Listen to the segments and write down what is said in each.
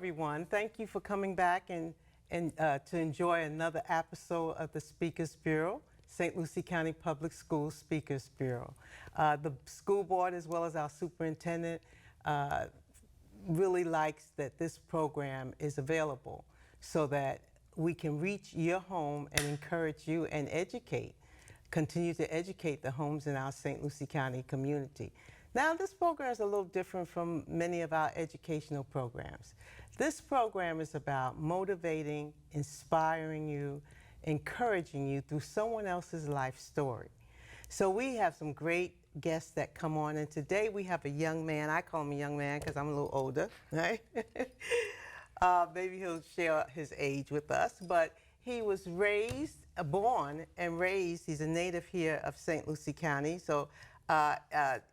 everyone. Thank you for coming back and to enjoy another episode of the Speakers Bureau, St. Lucie County Public Schools Speakers Bureau. The school board, as well as our superintendent, really likes that this program is available so that we can reach your home and encourage you and continue to educate the homes in our St. Lucie County community. Now, this program is a little different from many of our educational programs. This program is about motivating, inspiring you, encouraging you through someone else's life story. So we have some great guests that come on, and today we have a young man. I call him a young man because I'm a little older, right? Maybe he'll share his age with us, but he was born and raised, he's a native here of St. Lucie County. So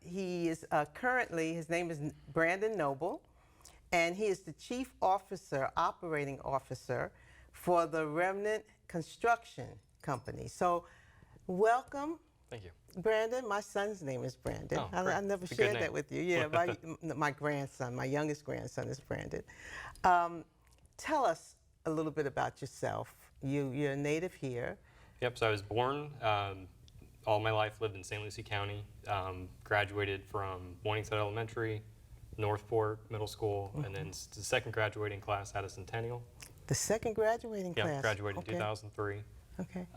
he is currently, his name is Brandon Noble, and he is the Chief Operating Officer for the Remnant Construction Company. So welcome. Thank you. Brandon, my son's name is Brandon. Oh, I never shared that with you. Yeah, my grandson, my youngest grandson is Brandon. Tell us a little bit about yourself. You're a native here. Yep, so I was born, all my life lived in St. Lucie County, graduated from Morningside Elementary, Northport Middle School, and then the second graduating class had a centennial. The second graduating class? Yeah, graduated in 2003. Okay.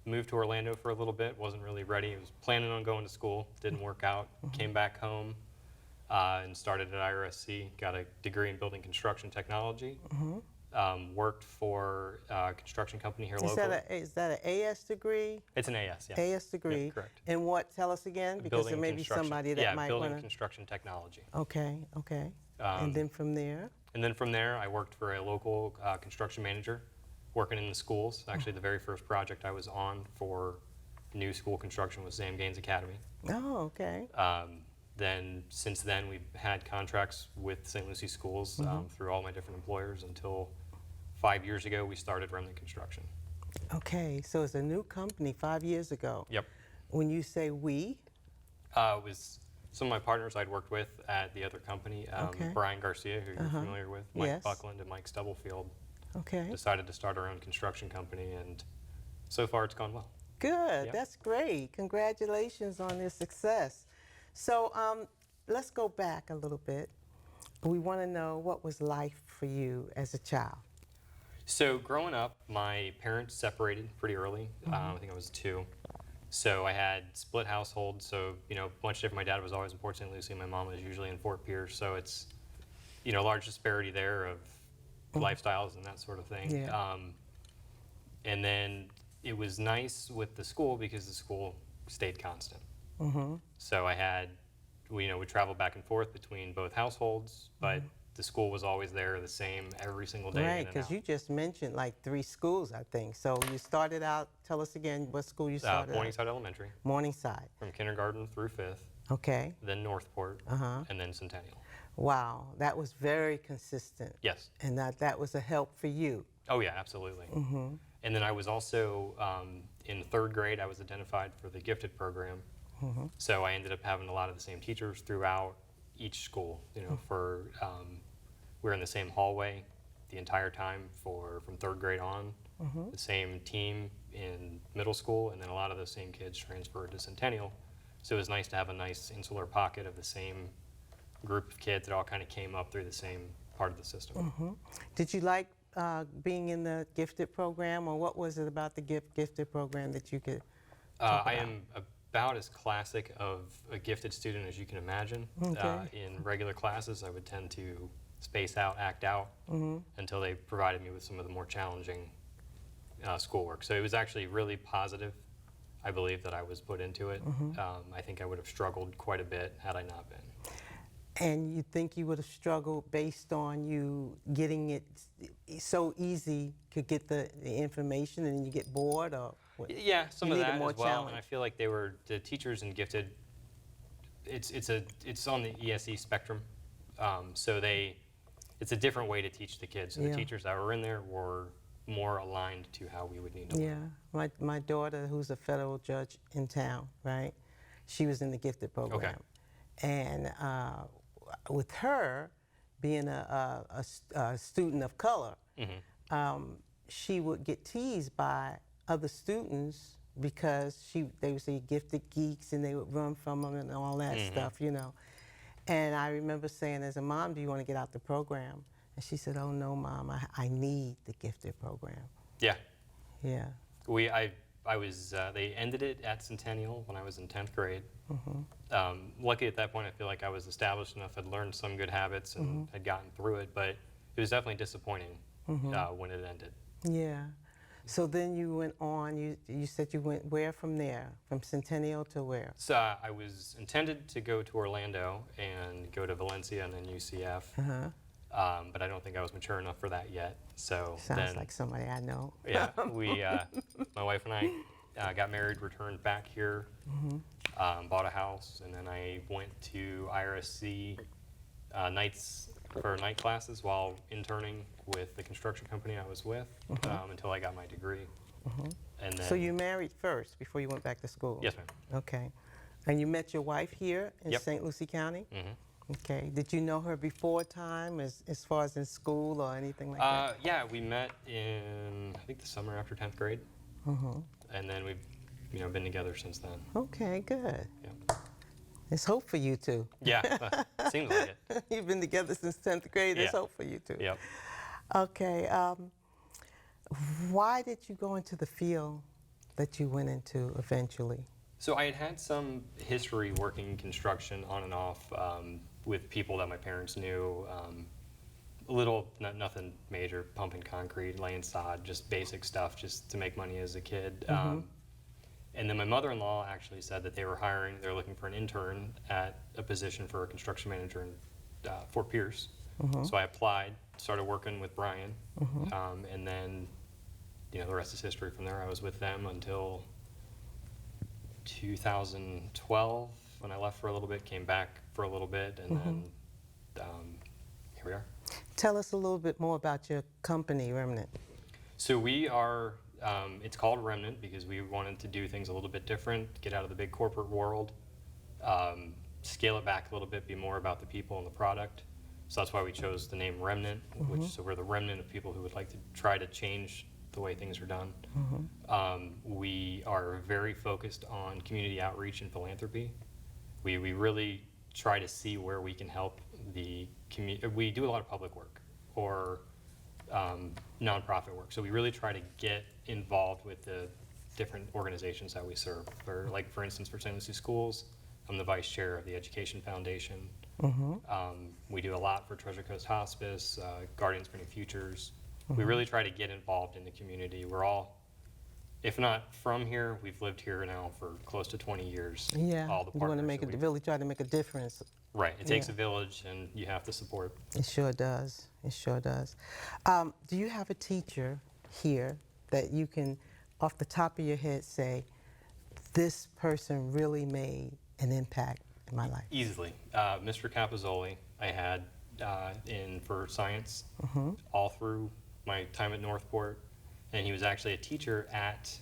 Moved to Orlando for a little bit, wasn't really ready. I was planning on going to school, didn't work out. Came back home and started at IRSC, got a degree in building construction technology. Worked for a construction company here locally. Is that an AS degree? It's an AS, yeah. AS degree. Yeah, correct. And what? Tell us again, because there may be somebody that might want to. Yeah, building construction technology. Okay, okay. And then from there? And then from there, I worked for a local construction manager, working in the schools. Actually, the very first project I was on for new school construction was Sam Gaines Academy. Oh, okay. Then, since then, we've had contracts with St. Lucie schools through all my different employers until 5 years ago, we started Remnant Construction. Okay, so it's a new company 5 years ago. Yep. When you say we? It was some of my partners I'd worked with at the other company, Brian Garcia, who you're familiar with, Mike Buckland and Mike Stubblefield. Okay. Decided to start our own construction company, and so far it's gone well. Good, that's great. Congratulations on your success. So let's go back a little bit. We want to know, what was life for you as a child? So growing up, my parents separated pretty early. I think I was 2. So I had split households. So, much different. My dad was always in Port St. Lucie. My mom was usually in Fort Pierce. So it's, large disparity there of lifestyles and that sort of thing. Yeah. And then it was nice with the school because the school stayed constant. So I had, we traveled back and forth between both households, but the school was always there, the same every single day. Right, because you just mentioned like 3 schools, I think. So you started out, tell us again what school you started Morningside Elementary. Morningside. From kindergarten through 5th. Okay. Then Northport, and then Centennial. Wow, that was very consistent. Yes. And that was a help for you. Oh yeah, absolutely. And then I was also, in 3rd grade, I was identified for the gifted program. So I ended up having a lot of the same teachers throughout each school, we were in the same hallway the entire time from 3rd grade on, the same team in middle school, and then a lot of those same kids transferred to Centennial. So it was nice to have a nice insular pocket of the same group of kids that all kind of came up through the same part of the system. Did you like being in the gifted program, or what was it about the gifted program that you could talk about? I am about as classic of a gifted student as you can imagine. In regular classes, I would tend to space out, act out, until they provided me with some of the more challenging schoolwork. So it was actually really positive, I believe, that I was put into it. I think I would have struggled quite a bit had I not been. And you think you would have struggled based on you getting it so easy, could get the information and you get bored, or what? Yeah, some of that as well. Challenge. And I feel like the teachers in gifted, it's on the ESE spectrum. So it's a different way to teach the kids. So the teachers that were in there were more aligned to how we would need to learn. Yeah, my daughter, who's a federal judge in town, right? She was in the gifted program. Okay. And with her, being a student of color, she would get teased by other students because they would say gifted geeks and they would run from them and all that stuff, you know. And I remember saying as a mom, do you want to get out the program? And she said, oh no, Mom, I need the gifted program. Yeah. Yeah. They ended it at Centennial when I was in 10th grade. Lucky at that point, I feel like I was established enough, I'd learned some good habits and had gotten through it, but it was definitely disappointing when it ended. Yeah. So then you went on, you said you went where from there? From Centennial to where? So I was intended to go to Orlando and go to Valencia and then UCF, but I don't think I was mature enough for that yet. So Sounds like somebody I know. Yeah, my wife and I got married, returned back here, bought a house, and then I went to IRSC nights for night classes while interning with the construction company I was with until I got my degree. And then, So you married first before you went back to school? Yes, ma'am. Okay. And you met your wife here in Yep. St. Lucie County? Okay. Did you know her before time, as far as in school or anything like that? Yeah, we met in, I think, the summer after 10th grade. And then we've been together since then. Okay, good. Yeah. There's hope for you two. Yeah, seems like it. You've been together since 10th grade. There's Yeah. hope for you two. Yep. Okay. Why did you go into the field that you went into eventually? So I had some history working in construction on and off with people that my parents knew. Nothing major, pumping concrete, laying sod, just basic stuff just to make money as a kid. And then my mother-in-law actually said that they were looking for an intern at a position for a construction manager in Fort Pierce. So I applied, started working with Brian, and then the rest is history from there. I was with them until 2012 when I left for a little bit, came back for a little bit, and then here we are. Tell us a little bit more about your company, Remnant. So we are, it's called Remnant because we wanted to do things a little bit different, get out of the big corporate world, scale it back a little bit, be more about the people and the product. So that's why we chose the name Remnant, so we're the remnant of people who would like to try to change the way things are done. We are very focused on community outreach and philanthropy. We really try to see where we can help the community. We do a lot of public work or nonprofit work. So we really try to get involved with the different organizations that we serve. For instance, for St. Lucie Schools, I'm the vice chair of the Education Foundation. We do a lot for Treasure Coast Hospice, Guardians for New Futures. We really try to get involved in the community. We're all, if not from here, we've lived here now for close to 20 years. Yeah, all the you want to make really try to make a difference. Right, it takes a village and you have to support. It sure does, it sure does. Do you have a teacher here that you can, off the top of your head, say, this person really made an impact in my life? Easily. Mr. Capozzoli, I had for science all through my time at Northport, and he was actually a teacher at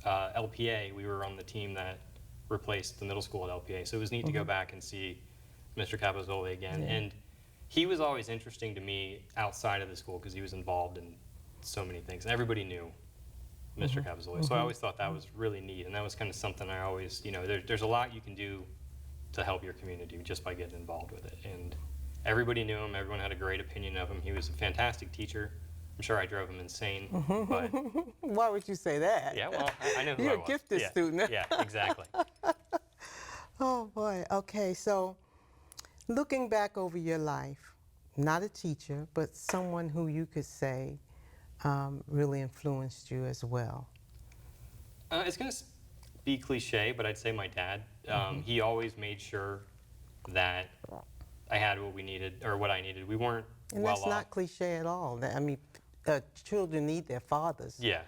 LPA. We were on the team that replaced the middle school at LPA, so it was neat to go back and see Mr. Capozzoli again. And he was always interesting to me outside of the school because he was involved in so many things, and everybody knew Mr. Capozzoli. So I always thought that was really neat, and that was kind of something I always, there's a lot you can do to help your community just by getting involved with it. And everybody knew him. Everyone had a great opinion of him. He was a fantastic teacher. I'm sure I drove him insane, but... Why would you say that? Yeah, well, I know who You're I was. a gifted student. Yeah, exactly. Oh, boy. Okay, so looking back over your life, not a teacher, but someone who you could say really influenced you as well. It's going to be cliche, but I'd say my dad. He always made sure that I had what we needed, or what I needed. We weren't And well that's off. not cliche at all. I mean, children need their fathers. Yeah.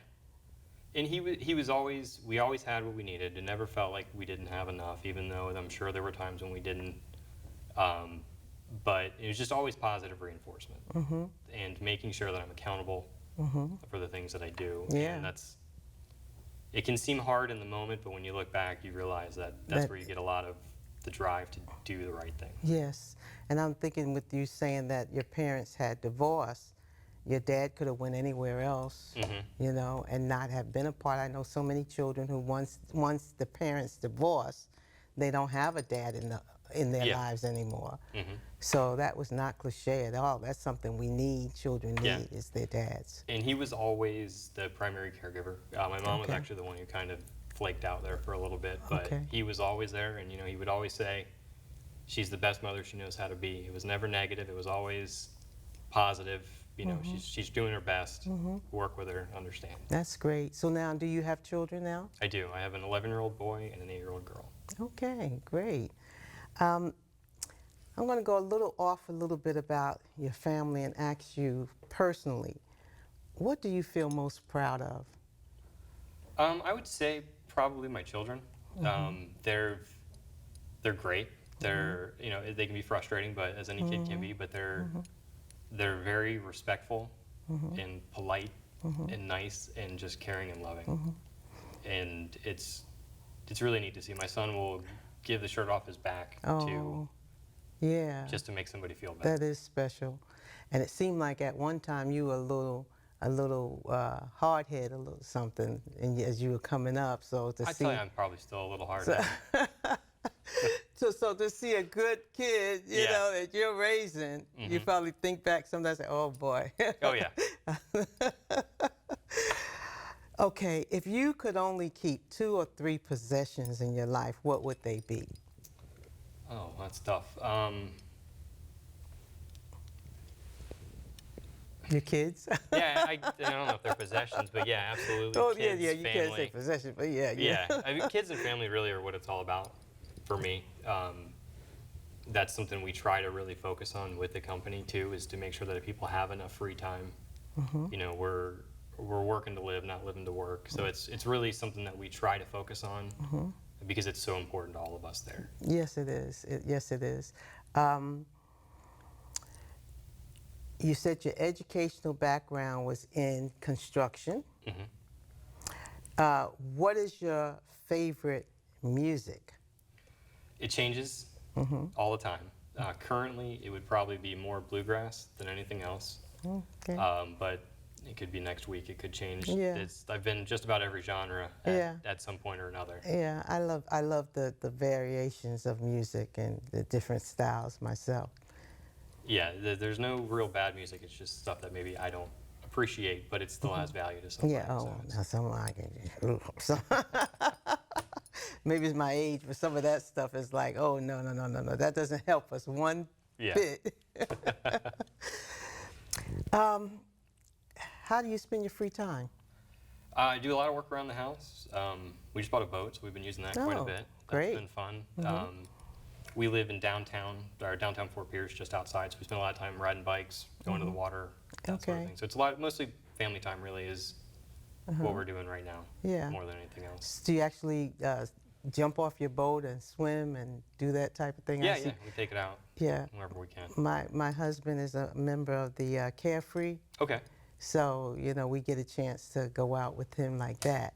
And he was always, we always had what we needed. It never felt like we didn't have enough, even though I'm sure there were times when we didn't. But it was just always positive reinforcement and making sure that I'm accountable for the things that I do. Yeah. And it can seem hard in the moment, but when you look back, you realize that's where you get a lot of the drive to do the right thing. Yes, and I'm thinking with you saying that your parents had divorced, your dad could have went anywhere else, you know, and not have been a part. I know so many children who once the parents divorce, they don't have a dad in their Yeah. lives anymore. So that was not cliche at all. That's something we need, children need, Yeah. is their dads. And he was always the primary caregiver. My mom was Okay. actually the one who kind of flaked out there for a little bit, but Okay. he was always there, and he would always say, "She's the best mother she knows how to be." It was never negative. It was always positive. She's doing her best. Work with her, understand. That's great. So now, do you have children now? I do. I have an 11-year-old boy and an 8-year-old girl. Okay, great. I'm going to go a little bit about your family and ask you personally, what do you feel most proud of? I would say probably my children. They're great. They're they can be frustrating, but as any kid can be. But they're very respectful and polite and nice and just caring and loving. And it's really neat to see. My son will give the shirt off his back to Yeah, just to make somebody feel better. that is special. And it seemed like at one time you were a little hard-headed, a little something, and as you were coming up. So to I see, tell you, I'm probably still a little hard. so to see a good kid, you Yeah. know, that you're raising, you probably think back sometimes, oh boy. Oh yeah. Okay, if you could only keep 2 or 3 possessions in your life, what would they be? Oh, that's tough. Your kids? Yeah, I don't know if they're possessions, but yeah, absolutely. Oh, Kids, yeah, you can't say family. possession, but yeah. Yeah, I mean, kids and family really are what it's all about for me. That's something we try to really focus on with the company too, is to make sure that people have enough free time. We're working to live, not living to work. So it's really something that we try to focus on because it's so important to all of us there. Yes, it is. Yes, it is. You said your educational background was in construction. What is your favorite music? It changes all the time. Currently, it would probably be more bluegrass than anything else. Okay. But it could be next week. It could change. Yeah. I've been just about every genre at some point or another. Yeah, I love the variations of music and the different styles myself. Yeah, there's no real bad music. It's just stuff that maybe I don't appreciate, but it still has value to somebody. Yeah, so now some I can. Maybe it's my age, but some of that stuff is like, oh no, that doesn't help us one bit. How do you spend your free time? I do a lot of work around the house. We just bought a boat, so we've been using that quite a Oh, bit. great. That's been fun. We live in downtown Fort Pierce, just outside, so we spend a lot of time riding bikes, going to the water, that sort of Okay. thing. So it's mostly family time really is what we're doing right now, Yeah. more than anything else. Do you actually jump off your boat and swim and do that type of thing? Yeah, we take it out Yeah. wherever we can. My husband is a member of the Carefree, Okay. so we get a chance to go out with him like that.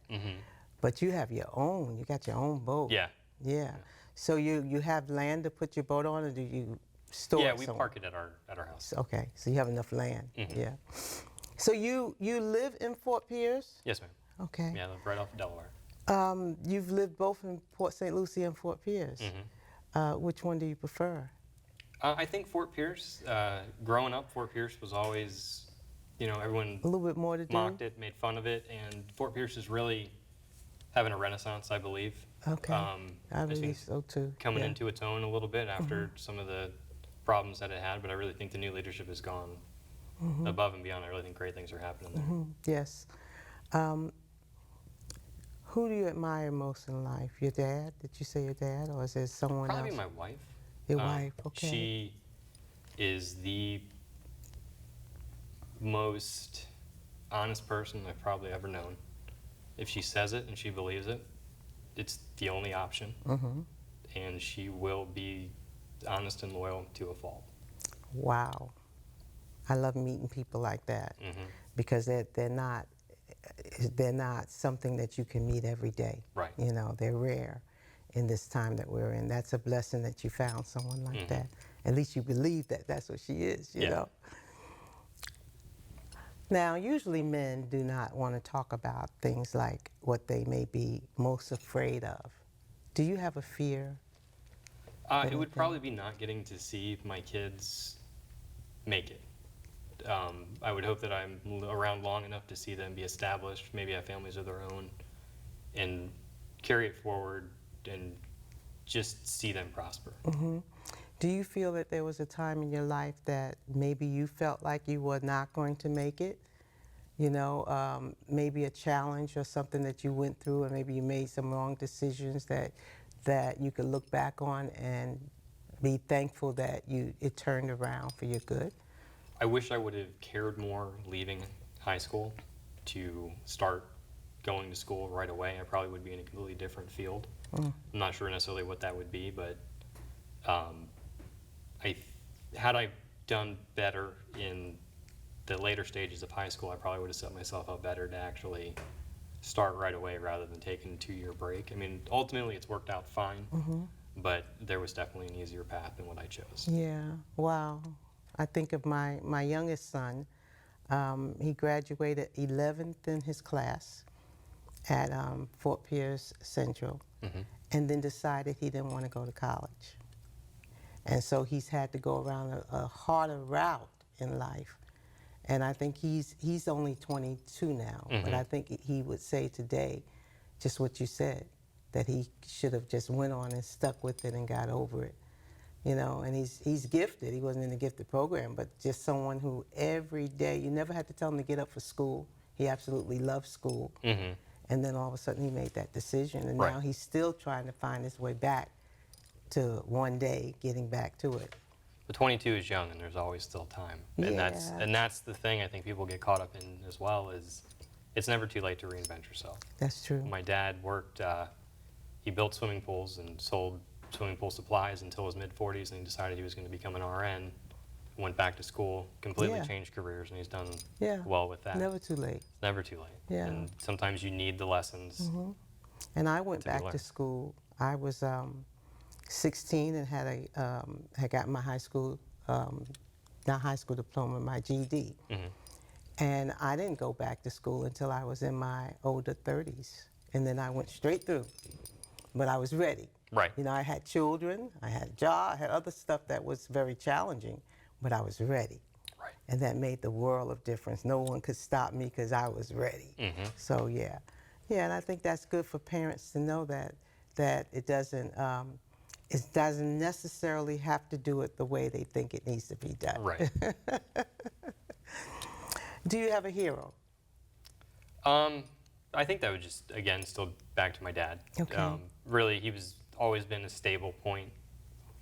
But you have your own. You got your own boat. Yeah. Yeah. So you have land to put your boat on, or do you store Yeah, it we somewhere? park it at our house. Okay, so you have enough land. Yeah. So you live in Fort Pierce? Yes, ma'am. Okay. Yeah, I live right off of Delaware. You've lived both in Port St. Lucie and Fort Pierce. Which one do you prefer? I think Fort Pierce, growing up, Fort Pierce was always, everyone A little bit more to do? mocked it, made fun of it, and Fort Pierce is really having a renaissance, I believe. Okay. I believe think so too. coming Yeah. into its own a little bit after some of the problems that it had, but I really think the new leadership has gone above and beyond. I really think great things are happening there. Yes. Who do you admire most in life? Your dad? Did you say your dad, or is there someone Probably else? my wife. Your wife. Okay. She is the most honest person I've probably ever known. If she says it and she believes it, it's the only option. And she will be honest and loyal to a fault. Wow. I love meeting people like that because they're not something that you can meet every day. Right. They're rare. in this time that we're in. That's a blessing that you found someone like that. At least you believe that that's what she is, you know. Now, usually men do not want to talk about things like what they may be most afraid of. Do you have a fear? It would probably be not getting to see my kids make it. I would hope that I'm around long enough to see them be established, maybe have families of their own, and carry it forward and just see them prosper. Do you feel that there was a time in your life that maybe you felt like you were not going to make it? You know, maybe a challenge or something that you went through, and maybe you made some wrong decisions that you could look back on and be thankful that it turned around for your good? I wish I would have cared more leaving high school to start going to school right away. I probably would be in a completely different field. I'm not sure necessarily what that would be, but had I done better in the later stages of high school, I probably would have set myself up better to actually start right away rather than taking a 2-year break. I mean, ultimately it's worked out fine, but there was definitely an easier path than what I chose. Yeah, wow. I think of my youngest son. He graduated 11th in his class at Fort Pierce Central, and then decided he didn't want to go to college. And so he's had to go around a harder route in life. And I think he's only 22 now, but I think he would say today, just what you said, that he should have just went on and stuck with it and got over it. You know, and he's gifted. He wasn't in the gifted program, but just someone who every day, you never had to tell him to get up for school. He absolutely loved school. And then all of a sudden he made that decision, and now he's still trying to find his way back to one day getting back to it. But 22 is young, and there's always still time. And that's the thing I think people get caught up in as well, is it's never too late to reinvent yourself. That's true. My dad worked, he built swimming pools and sold swimming pool supplies until his mid-40s, and he decided he was going to become an RN, went back to school, completely changed careers, and he's done well with that. Never too late. It's never too late. Yeah. And sometimes you need the lessons. And I went back to school. I was 16 and had gotten my high school, not high school diploma, my GED. And I didn't go back to school until I was in my older 30s. And then I went straight through. But I was ready. Right. You know, I had children, I had a job, I had other stuff that was very challenging, but I was ready. Right. And that made the world of difference. No one could stop me because I was ready. So yeah. Yeah, and I think that's good for parents to know that it doesn't necessarily have to do it the way they think it needs to be done. Right. Do you have a hero? I think that would just, again, still back to my dad. Okay. Really, he was always been a stable point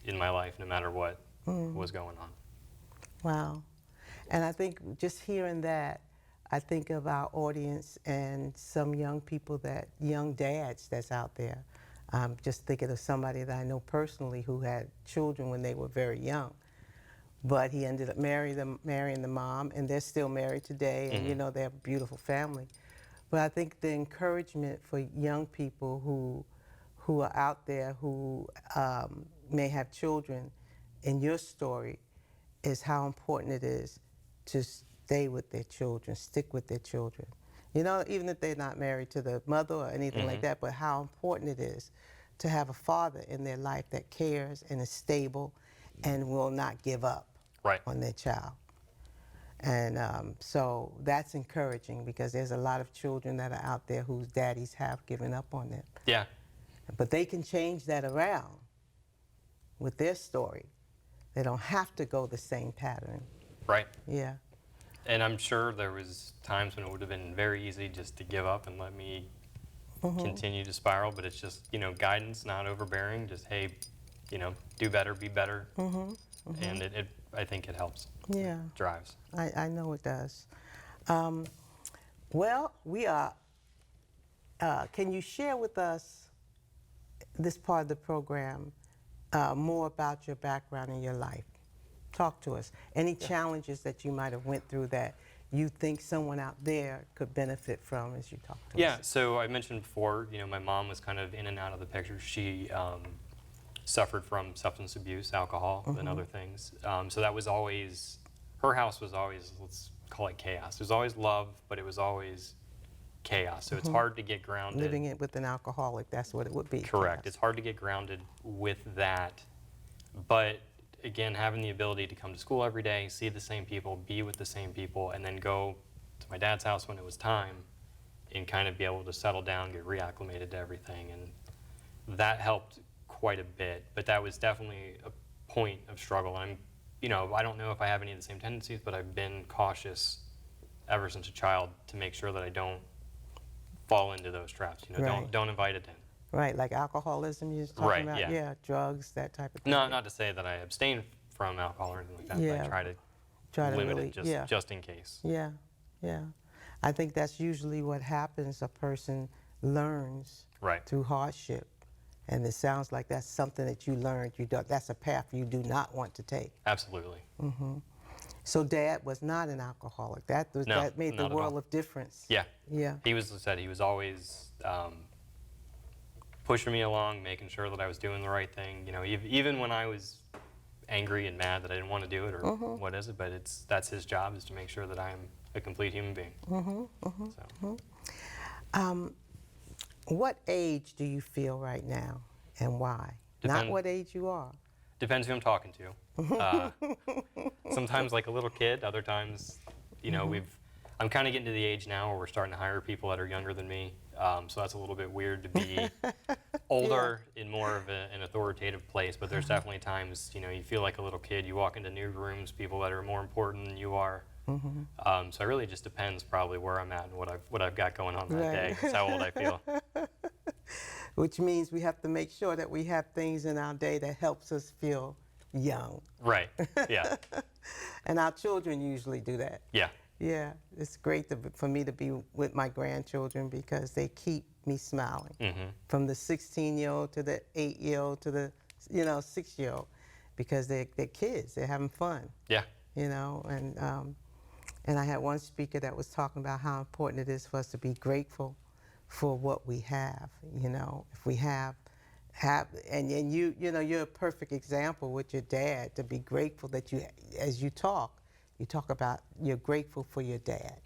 in my life, no matter what was going on. Wow. And I think just hearing that, I think of our audience and some young people young dads that's out there. Just thinking of somebody that I know personally who had children when they were very young. But he ended up marrying the mom, and they're still married today, and you know, they have a beautiful family. But I think the encouragement for young people who are out there who may have children in your story is how important it is to stay with their children, stick with their children. You know, even if they're not married to the mother or anything like that, but how important it is to have a father in their life that cares and is stable and will not give up on their child. And so that's encouraging, because there's a lot of children that are out there whose daddies have given up on them. Yeah. But they can change that around with their story. They don't have to go the same pattern. Right. Yeah. And I'm sure there was times when it would have been very easy just to give up and let me continue to spiral, but it's just, you know, guidance, not overbearing, just, hey, you know, do better, be better. And I think it helps. Yeah. It drives. I know it does. Well, we are, can you share with us this part of the program, more about your background and your life? Talk to us. Any challenges that you might have went through that you think someone out there could benefit from as you talk to Yeah, us? so I mentioned before, my mom was kind of in and out of the picture. She suffered from substance abuse, alcohol, and other things. So that was always, her house was always, let's call it chaos. There was always love, but it was always chaos. So it's hard to get grounded. Living it with an alcoholic, that's what it would be. Correct. chaos. It's hard to get grounded with that. But again, having the ability to come to school every day, see the same people, be with the same people, and then go to my dad's house when it was time and kind of be able to settle down, get reacclimated to everything. And that helped quite a bit. But that was definitely a point of struggle. And I don't know if I have any of the same tendencies, but I've been cautious ever since a child to make sure that I don't fall into those traps. Right. Don't invite it in. Right, like alcoholism you're talking Right, about? yeah. Drugs, that type of thing. No, not to say that I abstain from alcohol or anything like that, but Yeah. I try to Try to limit really, it just in case. Yeah, yeah. I think that's usually what happens. A person learns Right. through hardship. And it sounds like that's something that you learned. That's a path you do not want to take. Absolutely. So Dad was not an alcoholic. No, That made the not at world all. of difference. Yeah. Yeah. He was always pushing me along, making sure that I was doing the right thing. Even when I was angry and mad that I didn't want to do it or what is it, but that's his job, is to make sure that I am a complete human being. So. What age do you feel right now and why? Not Depend- what age you are. Depends who I'm talking to. Sometimes like a little kid, other times, I'm kind of getting to the age now where we're starting to hire people that are younger than me. So that's a little bit weird to be older in more of an authoritative place, but there's definitely times, you feel like a little kid. You walk into new rooms, people that are more important than you are. So it really just depends probably where I'm at and what I've got going on that Right. day. That's how old I feel. Which means we have to make sure that we have things in our day that helps us feel young. Right. Yeah. And our children usually do that. Yeah. Yeah, it's great for me to be with my grandchildren because they keep me smiling. From the 16-year-old to the 8-year-old to the 6-year-old, because they're kids, they're having fun. Yeah. And I had one speaker that was talking about how important it is for us to be grateful for what we have. If we have, and you're a perfect example with your dad, to be grateful that as you talk about you're grateful for your dad.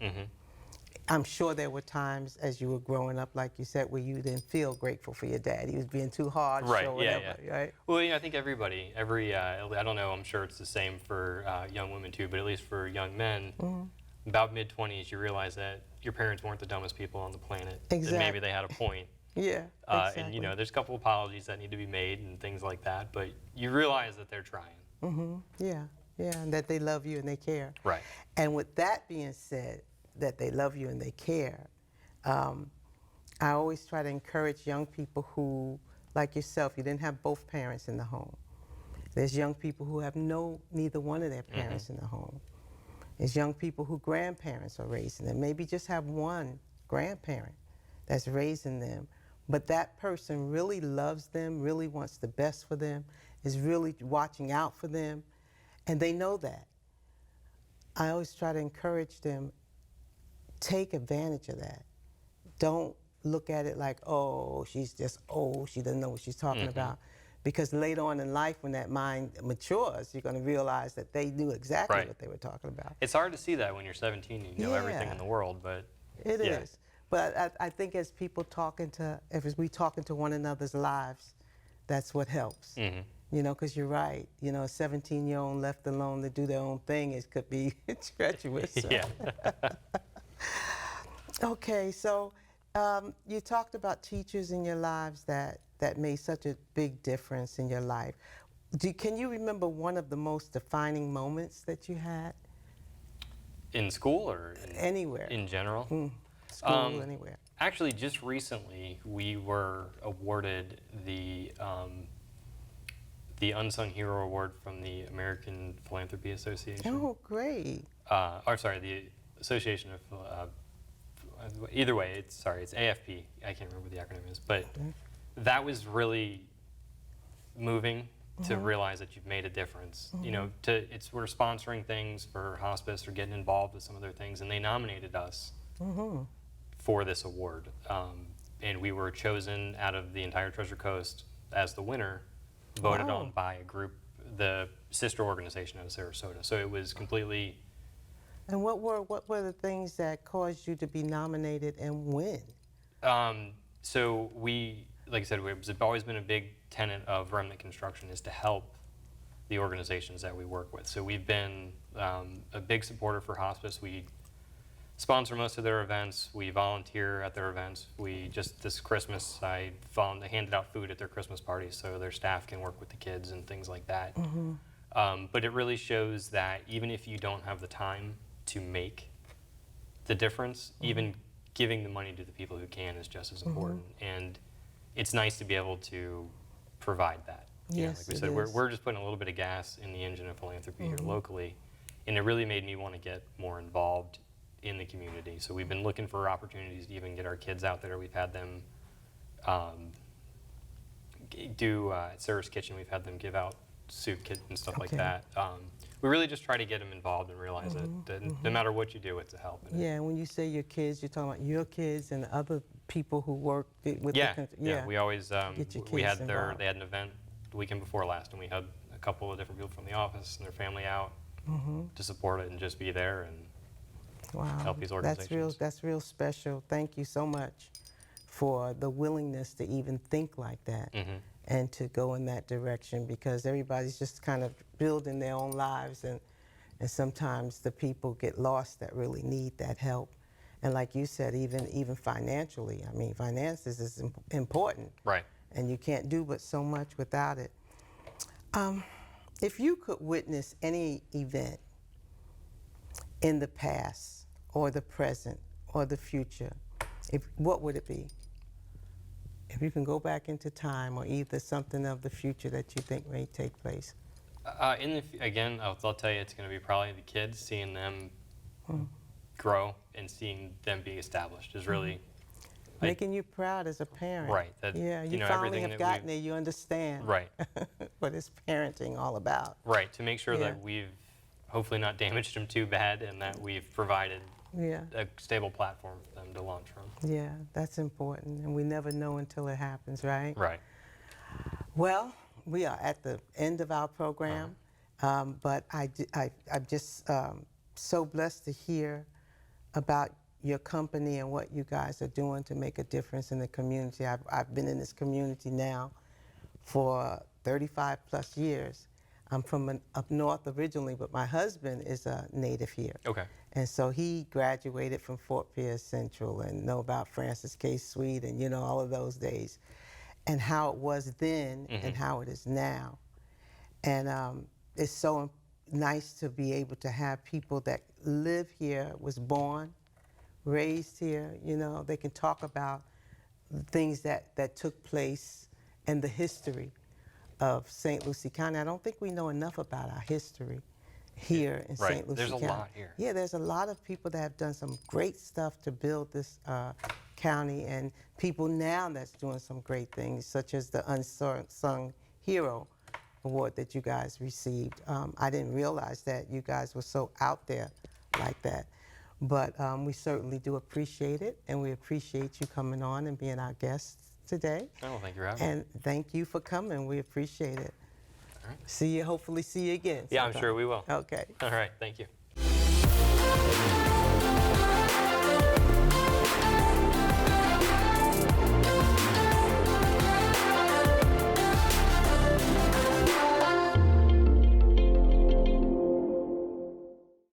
I'm sure there were times as you were growing up, like you said, where you didn't feel grateful for your dad. He was being too hard, Right, or whatever, yeah. right? Well, I think everybody, I don't know, I'm sure it's the same for young women too, but at least for young men, about mid-20s, you realize that your parents weren't the dumbest people on the planet. Exactly. And maybe they had a point. Yeah, exactly. And, there's a couple apologies that need to be made and things like that, but you realize that they're trying. Yeah, and that they love you and they care. Right. And with that being said, that they love you and they care, I always try to encourage young people who, like yourself, you didn't have both parents in the home. There's young people who have neither one of their parents in the home. There's young people who grandparents are raising them, maybe just have one grandparent that's raising them, but that person really loves them, really wants the best for them, is really watching out for them, and they know that. I always try to encourage them, take advantage of that. Don't look at it like, oh, she's just old, she doesn't know what she's talking about. Because later on in life, when that mind matures, you're going to realize that they knew exactly what they were talking about. It's hard to see that when you're 17, you know everything in the world, but It is. But I think as we talk into one another's lives, that's what helps. Because you're right. A 17-year-old left alone to do their own thing, it could be treacherous. Yeah. Okay, so you talked about teachers in your lives that made such a big difference in your life. Can you remember one of the most defining moments that you had? In school or Anywhere. in general? School, anywhere. Actually, just recently, we were awarded the Unsung Hero Award from the American Philanthropy Association. Oh, great. The Association of, either way, it's AFP. I can't remember what the acronym is, but that was really moving to realize that you've made a difference. You know, we're sponsoring things for hospice or getting involved with some of their things, and they nominated us for this award. And we were chosen out of the entire Treasure Coast as the winner, voted on by a group, the sister organization out of Sarasota. So it was completely. And what were the things that caused you to be nominated and win? So like I said, it's always been a big tenet of Remnant Construction is to help the organizations that we work with. So we've been a big supporter for hospice. We sponsor most of their events. We volunteer at their events. This Christmas, I handed out food at their Christmas parties so their staff can work with the kids and things like that. But it really shows that even if you don't have the time to make the difference, even giving the money to the people who can is just as important. And it's nice to be able to provide that. Yes, like we said, we're just putting a little bit of gas in the engine of philanthropy here locally. And it really made me want to get more involved in the community. So we've been looking for opportunities to even get our kids out there. We've had them do at Sarah's Kitchen, we've had them give out soup kits and stuff like that. We really just try to get them involved and realize that no matter what you do, it's a help. Yeah, when you say your kids, you're talking about your kids and other people who work with the country. Yeah, we always, they had an event the weekend before last, and we had a couple of different people from the office and their family out to support it and just be there and help these organizations. That's real special. Thank you so much for the willingness to even think like that and to go in that direction, because everybody's just kind of building their own lives, and sometimes the people get lost that really need that help. And like you said, even financially, I mean, finances is important. Right. And you can't do but so much without it. If you could witness any event in the past or the present or the future, what would it be? If you can go back into time, or either something of the future that you think may take place. Again, I'll tell you, it's going to be probably the kids, seeing them grow and seeing them be established is really making you proud as a parent. Right. Yeah, you know, finally have gotten there. You understand. Right. what is parenting all about. Right. To make sure that we've hopefully not damaged them too bad, and that we've provided a stable platform for them to launch from. Yeah, that's important, and we never know until it happens, right? Right. Well, we are at the end of our program, but I'm just so blessed to hear about your company and what you guys are doing to make a difference in the community. I've been in this community now for 35 plus years. I'm from up north originally, but my husband is a native here. Okay. And so he graduated from Fort Pierce Central and know about Francis K. Sweet and, you know, all of those days and how it was then and how it is now. And it's so nice to be able to have people that live here, was born, raised here, you know, they can talk about things that took place and the history of St. Lucie County. I don't think we know enough about our history here in St. Lucie County. There's a lot here. Yeah, there's a lot of people that have done some great stuff to build this county, and people now that's doing some great things, such as the Unsung Hero Award that you guys received. I didn't realize that you guys were so out there like that. But we certainly do appreciate it, and we appreciate you coming on and being our guest today. Oh, thank you for having me. And thank you for coming. We appreciate it. All right. Hopefully see you again Yeah, sometime. I'm sure we will. Okay. All right, thank you.